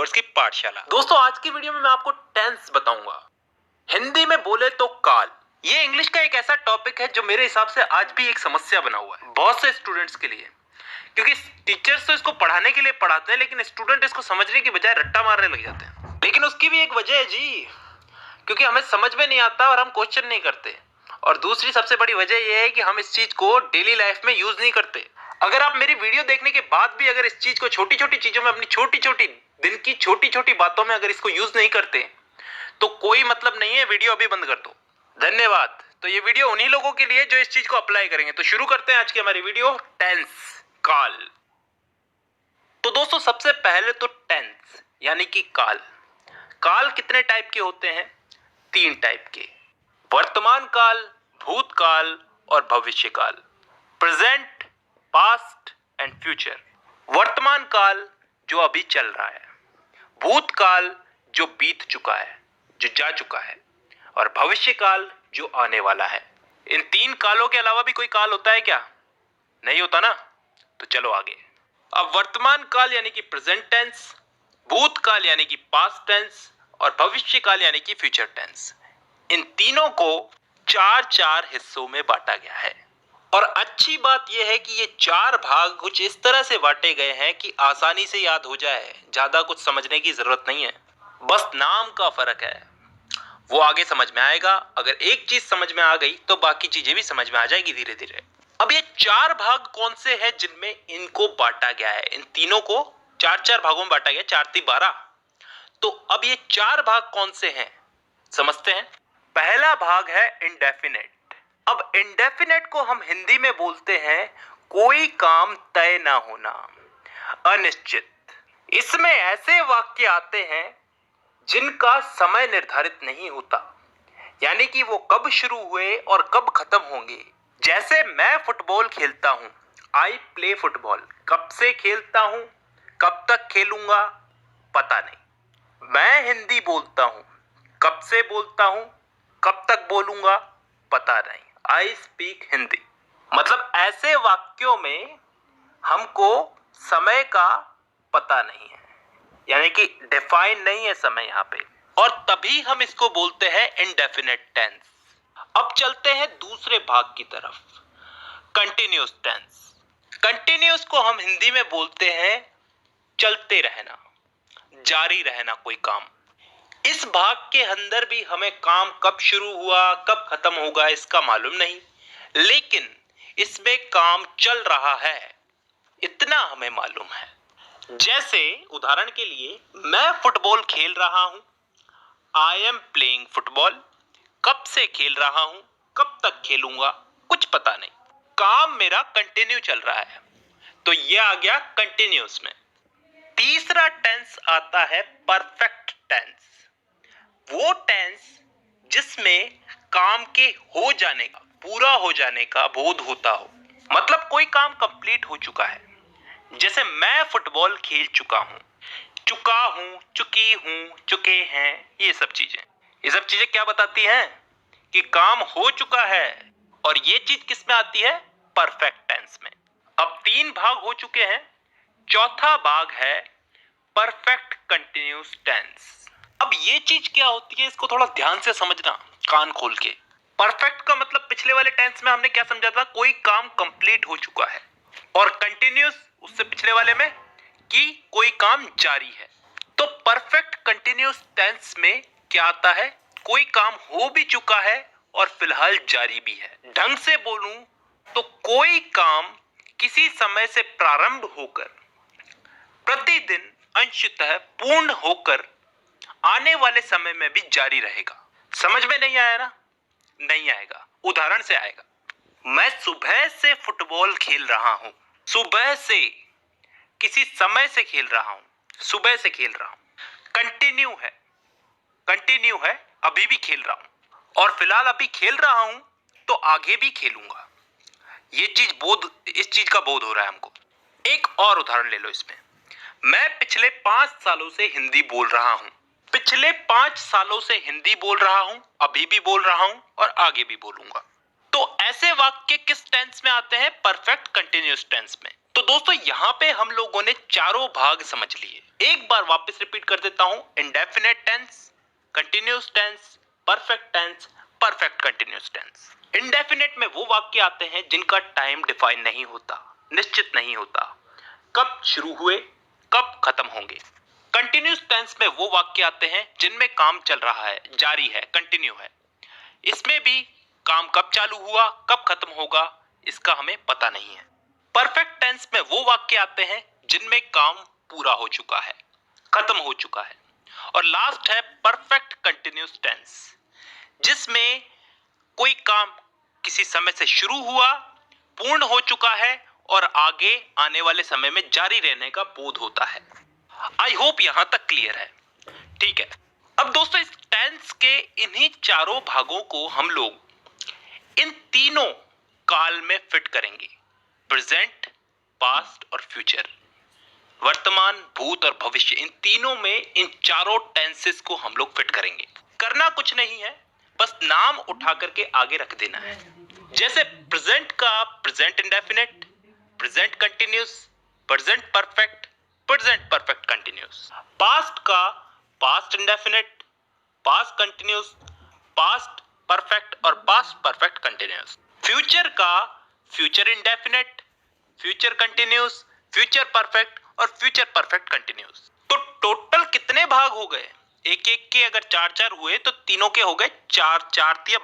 Viewers की पाठशाला। दोस्तों आज की वीडियो में मैं आपको टेंस बताऊंगा। हिंदी में बोले तो काल। ये इंग्लिश का एक ऐसा टॉपिक है जो मेरे हिसाब से आज भी एक समस्या बना हुआ है बहुत से स्टूडेंट्स के लिए, क्योंकि टीचर्स तो इसको पढ़ाने के लिए पढ़ाते हैं लेकिन स्टूडेंट इसको समझने की बजाय रट्टा मारने लग जाते हैं। लेकिन उसकी भी एक वजह है जी, क्योंकि हमें समझ में नहीं आता और हम क्वेश्चन नहीं करते। और दूसरी सबसे बड़ी वजह यह है कि हम इस चीज को डेली लाइफ में यूज नहीं करते। अगर आप मेरी वीडियो देखने के बाद भी अगर इस चीज को छोटी छोटी चीजों में, अपनी छोटी छोटी दिन की छोटी छोटी बातों में अगर इसको यूज नहीं करते तो कोई मतलब नहीं है, वीडियो अभी बंद कर दो। धन्यवाद। तो ये वीडियो उन्हीं लोगों के लिए जो इस चीज को अप्लाई करेंगे। तो शुरू करते हैं आज की हमारी वीडियो, टेंस, काल। तो दोस्तों सबसे पहले तो टेंस यानी कि काल। काल कितने टाइप के होते हैं? 3 टाइप के, वर्तमान काल, भूतकाल और भविष्य काल। Present, past and future. वर्तमान काल जो अभी चल रहा है, भूतकाल जो बीत चुका है, जो जा चुका है, और भविष्य काल जो आने वाला है। इन 3 कालों के अलावा भी कोई काल होता है क्या? नहीं होता ना। तो चलो आगे। अब वर्तमान काल यानी कि प्रेजेंट टेंस, भूतकाल यानी कि पास्ट टेंस और भविष्य काल यानी कि फ्यूचर टेंस, इन तीनों को 4 हिस्सों में बांटा गया है। और अच्छी बात यह है कि ये 4 भाग कुछ इस तरह से बांटे गए हैं कि आसानी से याद हो जाए, ज्यादा कुछ समझने की जरूरत नहीं है, बस नाम का फर्क है। वो आगे समझ में आएगा। अगर एक चीज समझ में आ गई तो बाकी चीजें भी समझ में आ जाएगी धीरे धीरे। अब ये 4 भाग कौन से हैं जिनमें इनको बांटा गया है? इन तीनों को 4 भागों में बांटा गया, 4 3 12। तो अब ये 4 भाग कौन से हैं समझते हैं। पहला भाग है इंडेफिनेट। अब इंडेफिनेट को हम हिंदी में बोलते हैं कोई काम तय ना होना, अनिश्चित। इसमें ऐसे वाक्य आते हैं जिनका समय निर्धारित नहीं होता, यानी कि वो कब शुरू हुए और कब खत्म होंगे। जैसे मैं फुटबॉल खेलता हूं, आई प्ले फुटबॉल। कब से खेलता हूं, कब तक खेलूंगा, पता नहीं। मैं हिंदी बोलता हूं, कब से बोलता हूं, कब तक बोलूंगा, पता नहीं। I speak Hindi. मतलब ऐसे वाक्यों में हमको समय का पता नहीं है, यानी कि डिफाइन नहीं है समय यहाँ पे, और तभी हम इसको बोलते हैं इंडेफिनेट टेंस। अब चलते हैं दूसरे भाग की तरफ, कंटिन्यूअस टेंस। कंटिन्यूअस को हम हिंदी में बोलते हैं चलते रहना, जारी रहना कोई काम। इस भाग के अंदर भी हमें काम कब शुरू हुआ कब खत्म होगा इसका मालूम नहीं, लेकिन इसमें काम चल रहा है इतना हमें मालूम है। जैसे उदाहरण के लिए, मैं फुटबॉल खेल रहा हूं, आई एम प्लेइंग फुटबॉल। कब से खेल रहा हूं, कब तक खेलूंगा, कुछ पता नहीं। काम मेरा कंटिन्यू चल रहा है, तो ये आ गया कंटिन्यूअस में। तीसरा टेंस आता है परफेक्ट टेंस। वो टेंस जिसमें काम के हो जाने का, पूरा हो जाने का बोध होता हो, मतलब कोई काम कंप्लीट हो चुका है। जैसे मैं फुटबॉल खेल चुका हूं, चुका हूं, चुकी हूं, चुके हैं, ये सब चीजें क्या बताती हैं? कि काम हो चुका है। और ये चीज किस में आती है? परफेक्ट टेंस में। अब 3 भाग हो चुके हैं, चौथा भाग है परफेक्ट कंटिन्यूअस टेंस। अब ये चीज क्या होती है, इसको थोड़ा ध्यान से समझना, कान खोल के। परफेक्ट का मतलब पिछले वाले टेंस में हमने क्या समझा था? कोई काम कंप्लीट हो चुका है। और कंटिन्यूअस उससे पिछले वाले में कि कोई काम जारी है। तो परफेक्ट कंटिन्यूअस टेंस में क्या आता है? कोई काम हो भी चुका है और फिलहाल जारी भी है। ढंग से बोलूं तो कोई काम किसी समय से प्रारंभ होकर प्रतिदिन अंशतः पूर्ण होकर आने वाले समय में भी जारी रहेगा। समझ में नहीं आया ना? नहीं आएगा, उदाहरण से आएगा। मैं सुबह से फुटबॉल खेल रहा हूं, सुबह से, किसी समय से खेल रहा हूं, सुबह से खेल रहा हूं। कंटिन्यू है, अभी भी खेल रहा हूं, और फिलहाल अभी खेल रहा हूं तो आगे भी खेलूंगा। इस चीज का बोध हो रहा है हमको। एक और उदाहरण ले लो इसमें। मैं पिछले 5 सालों से हिंदी बोल रहा हूं, पिछले 5 सालों से हिंदी बोल रहा हूं, अभी भी बोल रहा हूं और आगे भी बोलूंगा। तो ऐसे वाक्य किस टेंस में आते हैं? परफेक्ट कंटिन्यूअस टेंस में। तो दोस्तों यहां पे हम लोगों ने चारों भाग समझ लिए। एक बार वापस रिपीट कर देता हूं। Indefinite tense, continuous tense, perfect tense, perfect continuous tense. Indefinite में वो वाक्य आते हैं जिनका टाइम डिफाइन नहीं होता, निश्चित नहीं होता, कब शुरू हुए कब खत्म होंगे। कंटिन्यूअस टेंस में वो वाक्य आते हैं जिनमें काम चल रहा है, जारी है, कंटिन्यू है। इसमें भी काम कब चालू हुआ कब खत्म होगा इसका हमें पता नहीं है। परफेक्ट टेंस में वो वाक्य आते हैं जिनमें काम पूरा हो चुका है, खत्म हो चुका है। और लास्ट है परफेक्ट कंटिन्यूअस टेंस, जिसमें कोई काम किसी समय से शुरू हुआ, पूर्ण हो चुका है और आगे आने वाले समय में जारी रहने का बोध होता है। आई होप यहां तक क्लियर है। ठीक है, अब दोस्तों इस टेंस के इन्हीं चारों भागों को हम लोग इन तीनों काल में फिट करेंगे। प्रेजेंट, पास्ट और फ्यूचर, वर्तमान, भूत और भविष्य, इन तीनों में इन चारों टेंसेस को हम लोग फिट करेंगे। करना कुछ नहीं है, बस नाम उठा करके आगे रख देना है। जैसे प्रेजेंट का present indefinite, present continuous, present perfect, present perfect continuous. Past का past indefinite, past continuous, past perfect और पास्ट परफेक्ट कंटिन्यूअस। फ्यूचर का future indefinite, future continuous, future perfect और फ्यूचर परफेक्ट कंटिन्यूअस। तो टोटल कितने भाग हो गए? एक एक के अगर चार चार हुए तो तीनों के हो गए चार, चार या